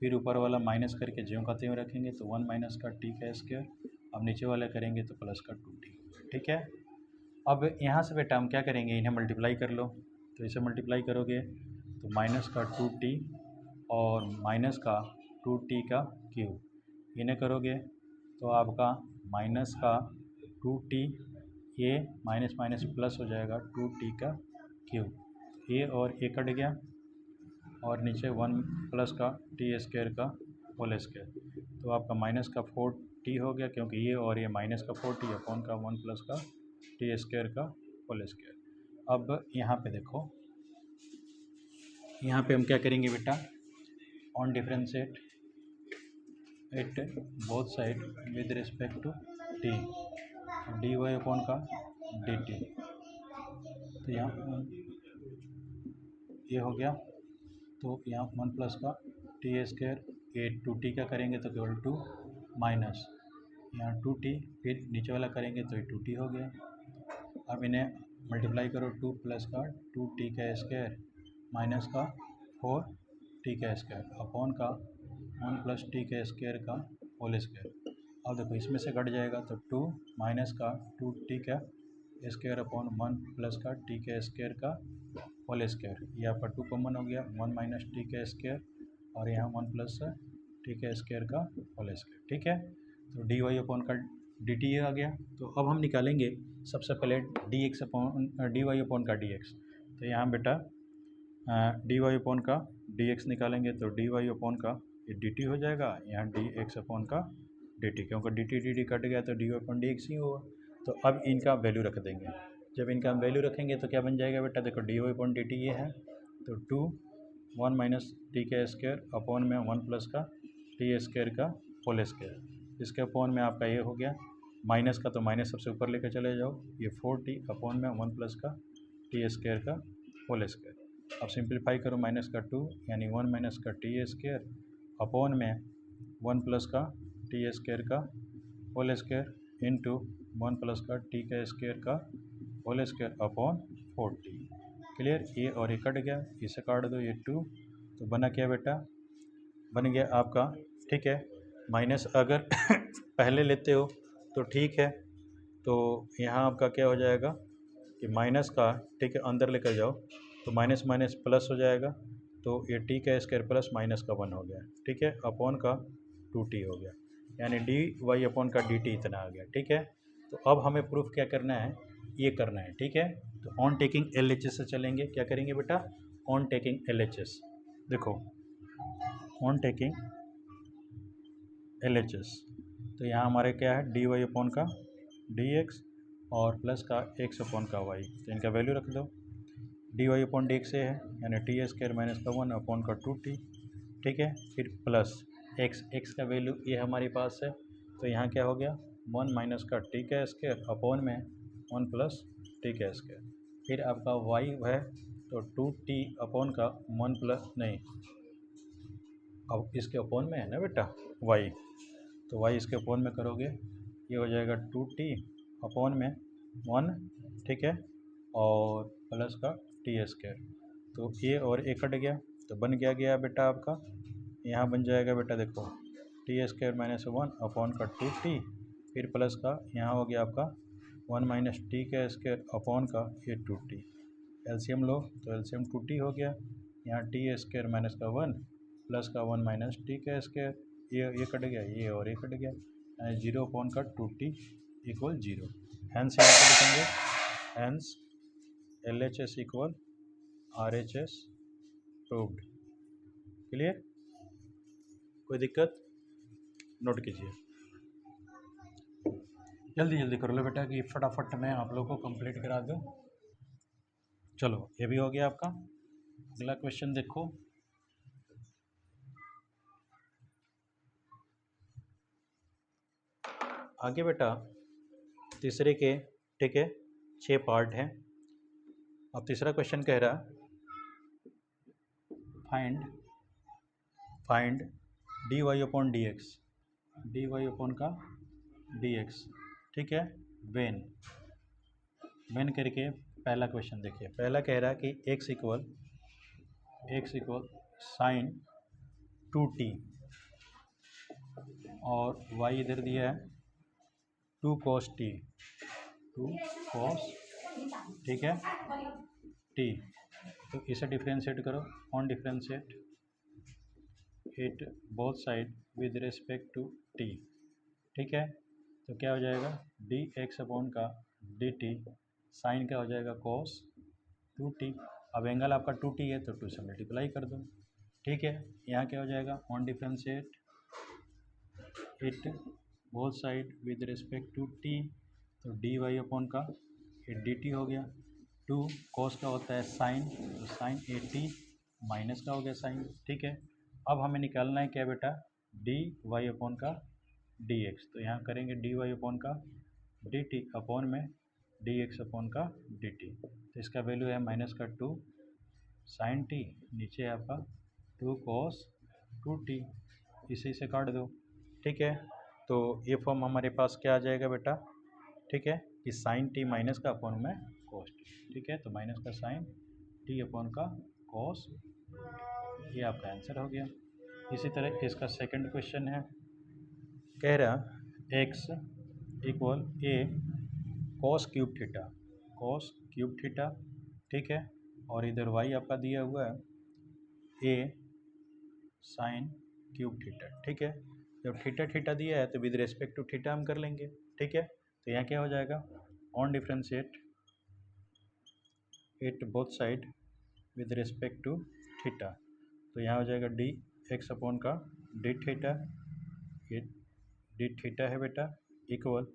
S1: फिर ऊपर वाला माइनस करके ज्यों कहते हुए रखेंगे तो 1 माइनस का टी का स्क्वायर, अब नीचे वाले करेंगे तो प्लस का 2t, ठीक है। अब यहाँ से बेटा हम क्या करेंगे, इन्हें मल्टीप्लाई कर लो। तो इसे मल्टीप्लाई करोगे तो माइनस का 2t और माइनस का 2t का क्यूब, इन्हें करोगे तो आपका माइनस का 2t, ये माइनस माइनस प्लस हो जाएगा 2t का क्यूब, ये और ये कट गया और नीचे 1 प्लस का टी स्क्वायर का होल स्क्वायर, तो आपका माइनस का 4t हो गया क्योंकि ये और ये माइनस का 4t अपॉन का 1 प्लस का टी स्क्वायर का होल स्क्वायर। अब यहाँ पे देखो, यहाँ पे हम क्या करेंगे बेटा, on differentiate it both side with respect to t, d y upon का डी टी। तो यहाँ ये हो गया, तो यहाँ 1 प्लस का टी स्क्वायर, ये 2t का करेंगे तो केवल 2 माइनस यहाँ 2t, फिर नीचे वाला करेंगे तो ये 2t हो गया। अब इन्हें मल्टीप्लाई करो, 2 प्लस का 2t का स्क्वायर माइनस का 4t का स्क्वायर अपॉन का 1 प्लस टी का स्क्वायर का होल स्क्वायर। अब देखो इसमें से घट जाएगा तो 2 माइनस का 2t का स्क्वायर अपॉन 1 प्लस का टी का स्क्वायर का होल स्क्वायर, ये आपका 2 कॉमन हो गया, 1 माइनस टी का स्क्वायर और यहाँ 1 प्लस टी का स्क्वायर का होल स्क्वायर, ठीक है। तो डी वाई अपॉन का डी टी आ गया। तो अब हम निकालेंगे सबसे पहले d x upon d y upon का डी एक्स। तो यहाँ बेटा डी वाई अपॉन का डी एक्स निकालेंगे तो डी वाई अपॉन का ये डी टी हो जाएगा, यहाँ डी एक्स अपॉन का डी टी, क्योंकि डी टी कट गया तो d y upon d x ही होगा। तो अब इनका वैल्यू रख देंगे, जब इनका हम वैल्यू रखेंगे तो क्या बन जाएगा बेटा, देखो d y upon d t ये है तो 2 1 माइनस टी का स्क्वायर अपॉन में 1 प्लस का टी स्क्वायर का होल स्क्वायर, इसके अपॉन में आपका ये हो गया, माइनस का तो माइनस सबसे ऊपर लेकर चले जाओ, ये 4t अपॉन में 1 प्लस का टी स्क्वायर का होल स्क्वायर। अब सिंप्लीफाई करो, माइनस का 2 यानी 1 माइनस का टी स्क्वायर अपॉन में 1 प्लस का टी स्क्वायर का होल स्क्वायर इंटू 1 प्लस का टी का स्क्वायर का होल स्क्वायर अपॉन 40। क्लियर, ये और ये कट गया, इसे काट दो, ये 2, तो बना क्या बेटा, बन गया आपका, ठीक है। माइनस अगर पहले लेते हो तो ठीक है, तो यहाँ आपका क्या हो जाएगा कि माइनस का, ठीक है, अंदर लेकर जाओ तो माइनस माइनस प्लस हो जाएगा, तो ये टी का स्क्वायर प्लस माइनस का 1 हो गया, ठीक है, अपॉन का 2t हो गया, यानी डी वाई अपॉन का डी टी इतना आ गया, ठीक है। तो अब हमें प्रूफ क्या करना है, ये करना है, ठीक है। तो on taking L H S से चलेंगे, क्या करेंगे बेटा, on taking L H S, देखो on taking L H S, तो यहाँ हमारे क्या है, डी वाई अपॉन का डी एक्स और प्लस का एक्स अपॉन का वाई, तो इनका वैल्यू रख दो, d y upon d x है, यानी टी स्क्वायर माइनस का 1 अपॉन का 2t, ठीक है, फिर प्लस एक्स, एक्स का वैल्यू ये हमारे पास है, तो यहाँ क्या हो गया 1 माइनस का टी का स्क्वायर अपॉन में 1 प्लस टी का स्क्वायर, फिर आपका वाई है तो 2t अपॉन का 1 प्लस नहीं, अब इसके अपॉन में है ना बेटा वाई, तो वाई इसके अपॉन में करोगे, ये हो जाएगा 2t अपॉन में 1, ठीक है, और प्लस का टी स्क्वायर, तो ये और ए कट गया, तो बन गया बेटा आपका, यहाँ बन जाएगा बेटा देखो टी स्क्वायर माइनस 1 अपॉन का 2t, फिर प्लस का यहाँ हो गया आपका 1 माइनस टी का स्क्वायर अपॉन का ये 2t, एलसीएम लो तो एलसीएम 2t हो गया, यहाँ टी स्क्वायर माइनस का 1 प्लस का 1 माइनस टी का स्क्वायर, ये कट गया, ये और ये कट गया, यानी 0 अपॉन का 2t इक्वल 0, हैंस यहाँ पर लिखेंगे, hence L H S equal R H S proved. Clear, कोई दिक्कत, नोट कीजिए, जल्दी जल्दी कर लो बेटा कि फटाफट मैं आप लोगों को कंप्लीट करा दूँ। चलो ये भी हो गया आपका, अगला क्वेश्चन देखो, आगे बेटा तीसरे के, ठीक है, 6 पार्ट हैं। अब तीसरा क्वेश्चन कह रहा find d y upon d x, d y upon का डी एक्स, ठीक है, वेन करके पहला क्वेश्चन देखिए, पहला कह रहा कि एक्स इक्वल साइन 2t और y इधर दिया है 2 cos t, 2 cos, ठीक है, t, तो इसे डिफ्रेंशिएट करो, on differentiate it both side with respect to t, ठीक है, तो क्या हो जाएगा डी एक्स अपॉन का डी टी, साइन का हो जाएगा cos 2t, अब एंगल आपका 2t है तो 2 से मल्टीप्लाई कर दो, ठीक है, यहाँ क्या हो जाएगा on differentiate it both side with respect to t, तो डी वाई अपॉन का ये डी टी हो गया, 2 cos का होता है साइन, तो साइन 80 माइनस का हो गया साइन, ठीक है। अब हमें निकालना है क्या बेटा, डी वाई अपॉन का डी एक्स, तो यहाँ करेंगे डी वाई अपॉन का डी टी अपॉन में डी एक्स अपॉन का डी टी, तो इसका वैल्यू है माइनस का 2 साइन टी, नीचे आपका 2 cos 2t, इसे काट दो, ठीक है, तो ये फॉर्म हमारे पास क्या आ जाएगा बेटा, ठीक है, कि साइन टी माइनस का अपॉन में कॉस टी, ठीक है, तो माइनस का साइन टी अपॉन का कॉस, ये आपका आंसर हो गया। इसी तरह इसका सेकंड क्वेश्चन है, कह रहा एक्स इक्वल ए कॉस क्यूब थीटा, ठीक है, और इधर वाई आपका दिया हुआ है ए साइन क्यूब थीटा, ठीक है, जब थीटा दिया है तो विद रिस्पेक्ट टू थीटा हम कर लेंगे, ठीक है, तो यहाँ क्या हो जाएगा on differentiate it both side with respect to theta, तो यहाँ हो जाएगा डी एक्स अपॉन का डी थीटा, ये डी थीटा है बेटा इक्वल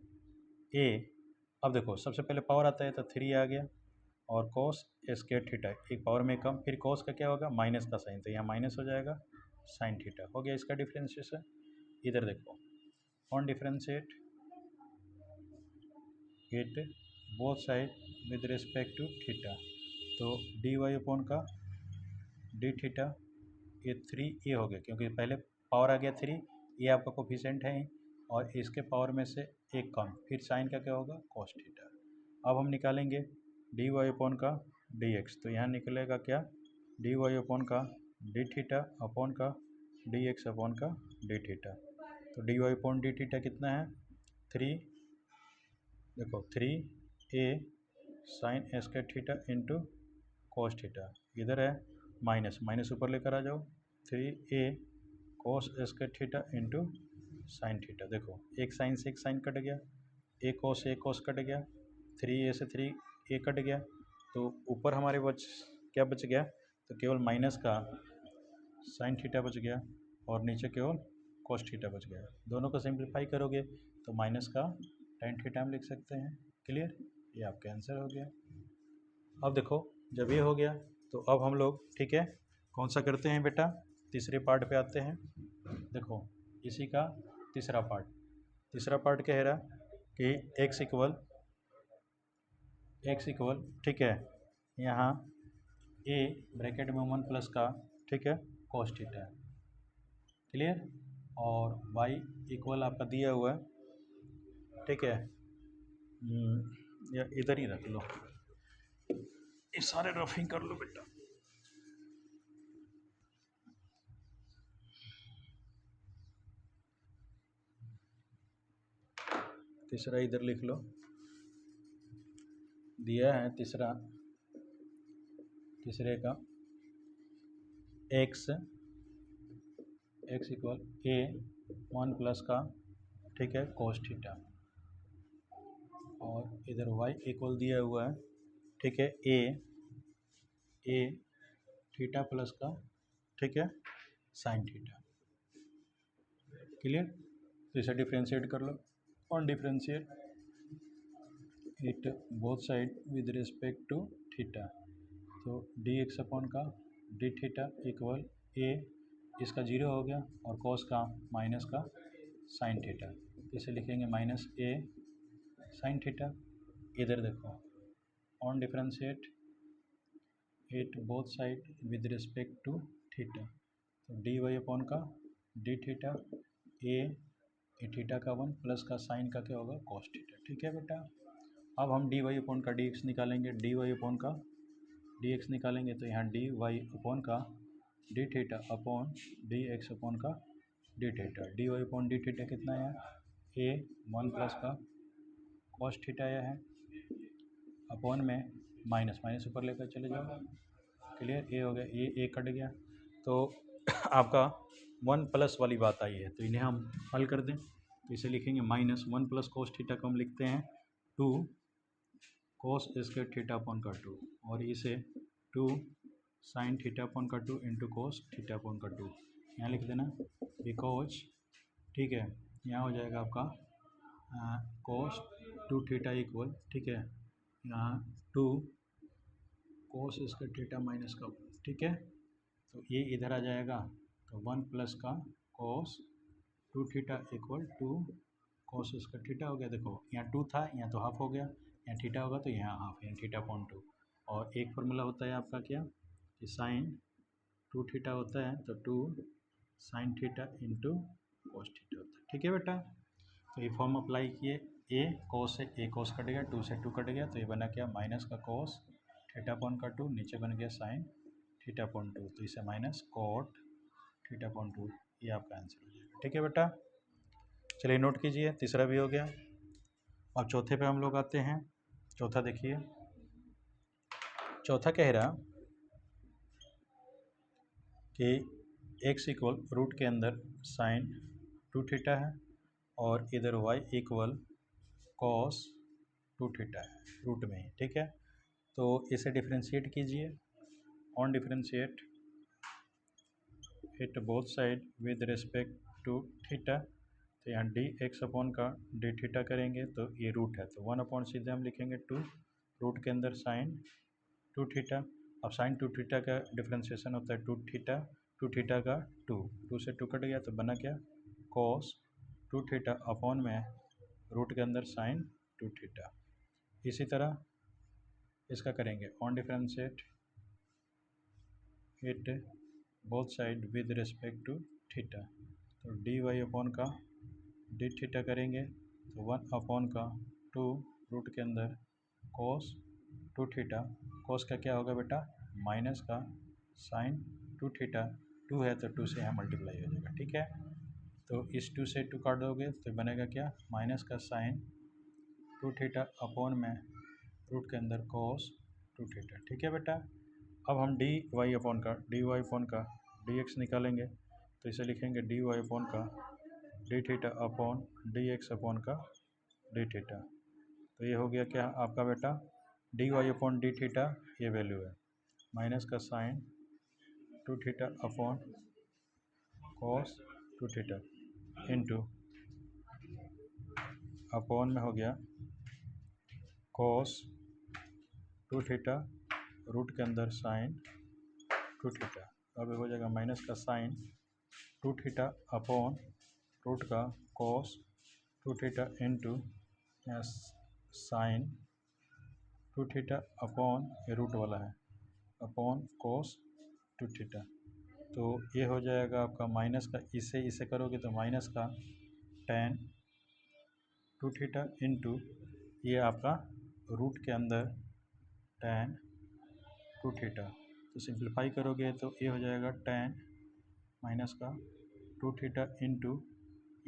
S1: ए, अब देखो सबसे पहले पावर आता है तो 3 आ गया, और कॉस स्क्वायर थीटा एक पावर में कम, फिर कॉस का क्या होगा माइनस का साइन, तो यहाँ माइनस हो जाएगा साइन थीटा, हो गया इसका डिफ्रेंशिएशन। इधर देखो on differentiate it both side with respect to theta, तो डी वाई अपॉन का डी थीटा, ये 3 ए हो गया क्योंकि पहले पावर आ गया 3, ये आपका कोफिशिएंट है और इसके पावर में से एक कम, फिर साइन का क्या होगा कॉस थीटा। अब हम निकालेंगे डी वाई अपॉन का dx। तो यहाँ निकलेगा क्या, dy अपॉन का डी थीटा अपॉन का dx अपॉन का डी थीटा। तो dy अपॉन डी थीटा कितना है, 3, देखो 3a sine square theta into cos theta, इधर है माइनस, माइनस ऊपर लेकर आ जाओ, 3a cos square theta into sine theta. देखो एक साइन से एक साइन कट गया, एक कॉस कट गया, 3a से 3a कट गया, तो ऊपर हमारे क्या बच गया, तो केवल माइनस का साइन थीटा बच गया और नीचे केवल कॉस थीटा बच गया। दोनों को सिंप्लीफाई करोगे तो माइनस का टेन थीटा हम लिख सकते हैं। क्लियर, ये आपका आंसर हो गया। अब देखो जब ये हो गया तो अब हम लोग ठीक है कौन सा करते हैं बेटा, तीसरे पार्ट पे आते हैं। देखो इसी का तीसरा पार्ट कह रहा कि x इक्वल ठीक है, यहाँ a ब्रैकेट में 1 प्लस का ठीक है कॉस थीटा है। क्लियर, और y इक्वल आपका दिया हुआ है ठीक है, या इधर ही रख लो, ये सारे रफिंग कर लो बेटा। तीसरा इधर लिख लो, दिया है तीसरे का x इक्वल a 1 प्लस का ठीक है कॉस थीटा, और इधर y इक्वल दिया हुआ है ठीक है a थीटा प्लस का ठीक है साइन थीटा। क्लियर, तो इसे डिफ्रेंशिएट कर लो, on differentiate it both side with respect to theta. तो dx अपॉन का डी थीटा इक्वल a, इसका 0 हो गया, और कॉस का माइनस का साइन थीटा, इसे लिखेंगे माइनस a साइन थीटा। इधर देखो on differentiate it both side with respect to theta. तो डी वाई अपॉन का डी थीटा ए थीटा का 1 प्लस का साइन का क्या होगा कॉस थीटा। ठीक है बेटा, अब हम डी वाई अपॉन का डी एक्स निकालेंगे, डी वाई अपॉन का डी एक्स निकालेंगे तो यहाँ डी वाई अपॉन का d theta upon d x upon का d theta. D y upon d theta कितना है, ए 1 प्लस का कॉस थीटा आया है, अपॉन में माइनस, माइनस ऊपर लेकर चले जाओ। क्लियर, ए हो गया, ए कट गया, तो आपका 1 प्लस वाली बात आई है, तो इन्हें हम हल कर दें, तो इसे लिखेंगे माइनस 1 प्लस कॉस थीटा को हम लिखते हैं 2 कॉस स्क्वायर थीटा अपॉन का 2, और इसे 2 साइन थीटा अपॉन का 2 इंटू कॉस थीटा अपॉन का 2 यहाँ लिख देना, बिकॉज ठीक है यहाँ हो जाएगा आपका कॉस 2 थीटा इक्वल ठीक है यहाँ 2 कॉस स्क्वायर थीटा माइनस का, ठीक है, तो ये इधर आ जाएगा, तो 1 प्लस का cos 2 theta equal 2 cos square theta हो गया। देखो यहाँ 2 था, यहाँ तो हाफ हो गया, यहाँ थीटा होगा तो यहाँ हाफ, यहाँ थीटा अपॉन 2, और एक फार्मूला होता है आपका क्या कि साइन 2 थीटा होता है, तो 2 sine theta into cos theta होता है। ठीक है बेटा, तो ये फॉर्म अप्लाई किए, ए कॉस से ए कॉस कट गया, 2 से 2 कट गया, तो ये बना क्या माइनस का कॉस थीटा अपॉन का 2, नीचे बन गया साइन थीटा अपॉन 2, तो इसे माइनस कॉट थीटा अपॉन 2, ये आपका आंसर हो जाएगा। ठीक है बेटा, चलिए नोट कीजिए, तीसरा भी हो गया। अब चौथे पे हम लोग आते हैं। चौथा देखिए, चौथा कह रहा कि x इक्वल रूट के अंदर साइन 2 थीटा है, और इधर y इक्वल कॉस 2 थीटा है रूट में ही। ठीक है, तो इसे डिफ्रेंशिएट कीजिए, on differentiate it both side with respect to theta. तो यहाँ डी एक्स अपॉन का डी थीटा करेंगे तो ये रूट है, तो 1 अपॉन सीधे हम लिखेंगे 2 रूट के अंदर साइन 2 थीटा। अब साइन 2 थीटा का डिफ्रेंशिएशन होता है 2 थीटा का 2 से 2 कट गया, तो बना क्या कॉस 2 थीटा अपॉन में रूट के अंदर साइन 2 थीटा। इसी तरह इसका करेंगे on differentiate it both side with respect to theta. तो डी वाई अपॉन का डी थीटा करेंगे तो 1 अपॉन का 2 रूट के अंदर कॉस 2 थीटा कोस का क्या होगा बेटा, माइनस का साइन टू थीटा, टू है तो टू से यहाँ मल्टीप्लाई हो जाएगा, ठीक है। तो इस टू से टू काट दोगे तो बनेगा क्या, माइनस का साइन टू थीटा अपॉन में रूट के अंदर कोस टू थीटा, ठीक है बेटा। अब हम डी वाई अपॉन का डी एक्स निकालेंगे, तो इसे लिखेंगे डी वाई अपॉन का d theta upon d x upon का डी थीटा। तो ये हो गया क्या आपका बेटा, d y upon d theta ये वैल्यू है, माइनस का sine two theta upon cos two theta into upon में हो गया कॉस टू थीटा रूट के अंदर साइन टू थीटा। अब हो जाएगा माइनस का sine two theta upon root का cos two theta into sine two theta upon ये रूट वाला है अपॉन कोस टू थीटा। तो ये हो जाएगा आपका माइनस का, इसे करोगे तो माइनस का टेन टू थीटा इंटू ये आपका रूट के अंदर टेन टू थीटा। तो सिंप्लीफाई करोगे तो ये हो जाएगा टेन माइनस का टू थीटा इंटू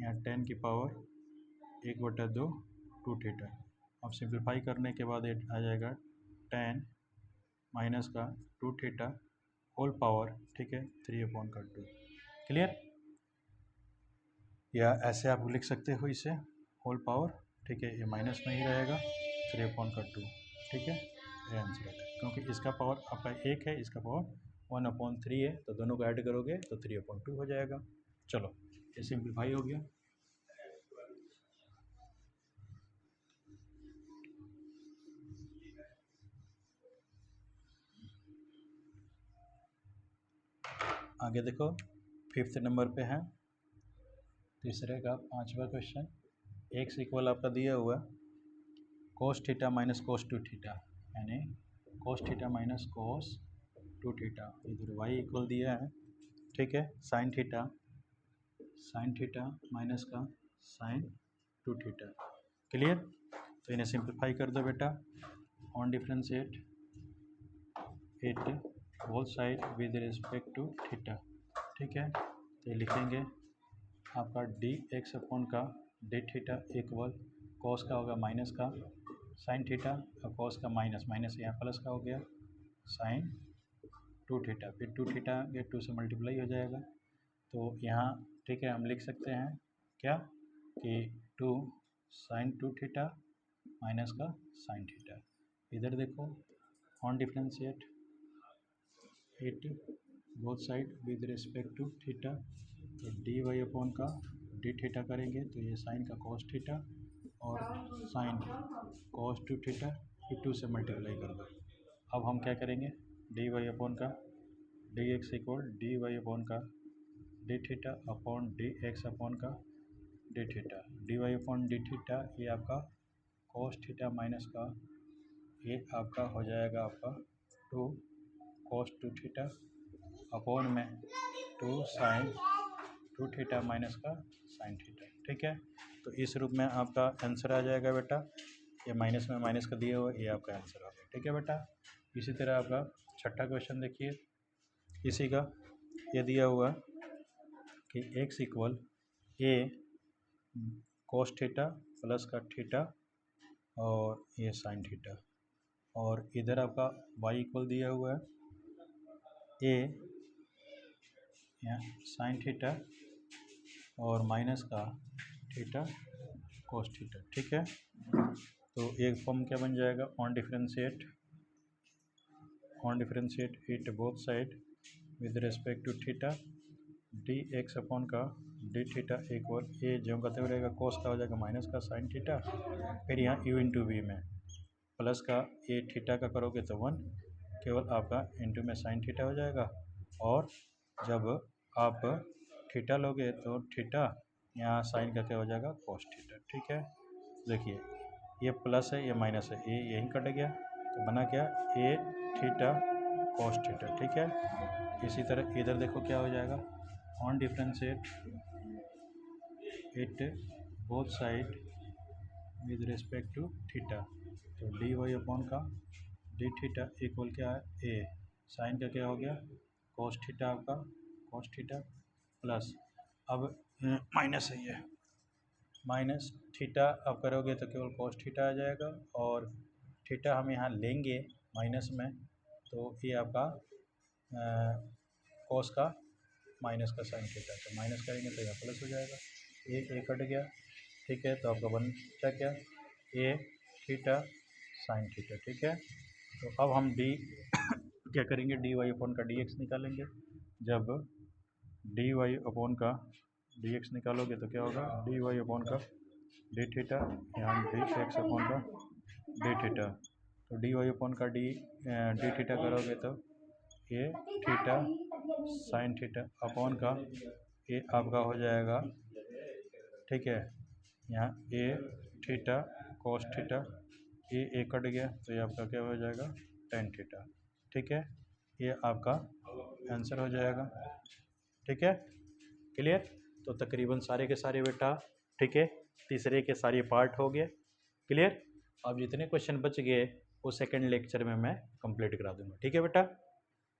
S1: यहाँ टेन की पावर एक बटा दो टू थीटा। अब सिंप्लीफाई करने के बाद ये आ जाएगा टेन माइनस का टू थीटा होल पावर, ठीक है, थ्री अपॉन का टू। क्लियर, या ऐसे आप लिख सकते हो इसे होल पावर, ठीक है, ये माइनस में ही रहेगा थ्री अपॉन का टू, ठीक है, ये आंसर है। क्योंकि इसका पावर आपका एक है, इसका पावर वन अपॉन थ्री है, तो दोनों को ऐड करोगे तो थ्री अपॉन टू हो जाएगा। चलो ये सिंप्लीफाई हो गया। आगे देखो फिफ्थ नंबर पे है, तीसरे का पांचवा क्वेश्चन। एक्स इक्वल आपका दिया हुआ cos theta minus cos two theta, यानी cos theta minus cos two theta. इधर वाई इक्वल दिया है, ठीक है, साइन थीटा माइनस का साइन टू थीटा। क्लियर, तो इन्हें सिंप्लीफाई कर दो बेटा, on differentiate it both side with respect to theta, ठीक है। तो ये लिखेंगे आपका डी एक्स अपॉन का डी थीटा इक्वल कॉस का होगा माइनस का साइन थीटा और कॉस का माइनस माइनस यहाँ प्लस का हो गया साइन टू थीटा, फिर टू थीटा ये टू से मल्टीप्लाई हो जाएगा। तो यहाँ ठीक है हम लिख सकते हैं क्या कि two sine two theta minus का साइन थीटा। इधर देखो on differentiate it both side with respect to theta, तो डी वाई अपॉन का डी थीटा करेंगे तो ये साइन का कॉस थीटा और साइन कॉस टू थीटा, फिर टू से मल्टीप्लाई कर दो। अब हम क्या करेंगे, डी वाई अपॉन का d x equal d y upon का d theta upon d x upon का d theta, d y upon d theta ये आपका कॉस थीटा माइनस का ये आपका हो जाएगा आपका two cos two theta upon में two sine two theta minus का साइन थीटा, ठीक है। तो इस रूप में आपका आंसर आ जाएगा बेटा, ये माइनस में माइनस का दिया हुआ ये आपका आंसर आ गया, ठीक है बेटा। इसी तरह आपका छठा क्वेश्चन देखिए, इसी का ये दिया हुआ कि x इक्वल ए कोस थीटा प्लस का थीटा और ये साइन थीटा, और इधर आपका y इक्वल दिया हुआ है ए यहाँ साइन थीटा और माइनस का थीटा कोस थीटा, ठीक है। तो एक फॉर्म क्या बन जाएगा, on differentiate it both side with respect to theta d x upon का डी थीटा इक्वल ए जो कहते हुए रहेगा कोस का हो जाएगा माइनस का साइन थीटा, फिर यहाँ यू इंटू वी में प्लस का ए थीटा का करोगे तो वन, केवल आपका इंटू में साइन थीटा हो जाएगा, और जब आप थीटा लोगे तो थीटा यहाँ साइन का क्या हो जाएगा कॉस थीटा, ठीक है। देखिए ये प्लस है ये माइनस है, ये यहीं कट गया तो बना क्या ए थीटा कॉस थीटा, ठीक है। इसी तरह इधर देखो क्या हो जाएगा, on differentiate it both side with respect to theta, तो डी वाई अपॉन का डी थीटा इक्वल क्या है ए, साइन का क्या हो गया कोस थीटा, आपका कोस थीटा प्लस, अब माइनस है ये, माइनस थीटा आप करोगे तो केवल कोस थीटा आ जाएगा, और थीटा हम यहाँ लेंगे माइनस में, तो ये आपका कोस का माइनस का साइन थीटा, तो माइनस करेंगे तो यह प्लस हो जाएगा, ए कट गया, ठीक है। तो आपका बन क्या ए थीटा साइन थीटा, ठीक है। तो अब हम डी क्या करेंगे, डी वाई अपॉन का डी एक्स निकालेंगे। जब डी वाई अपॉन का डी एक्स निकालोगे तो क्या होगा, डी वाई अपॉन का डी थीटा, यहाँ डी एक्स अपॉन का डी थीटा, तो डी वाई अपॉन का डी थीटा करोगे तो ए थीटा साइन थीटा अपॉन का ए आपका हो जाएगा, ठीक है। यहाँ ए थीटा कोस थीटा, ए कट गया तो ये आपका क्या हो जाएगा टेन थीटा, ठीक है। ये आपका आंसर हो जाएगा, ठीक है, क्लियर। तो तकरीबन सारे के सारे बेटा, ठीक है, तीसरे के सारे पार्ट हो गए क्लियर। अब जितने क्वेश्चन बच गए वो सेकंड लेक्चर में मैं कंप्लीट करा दूंगा, ठीक है बेटा।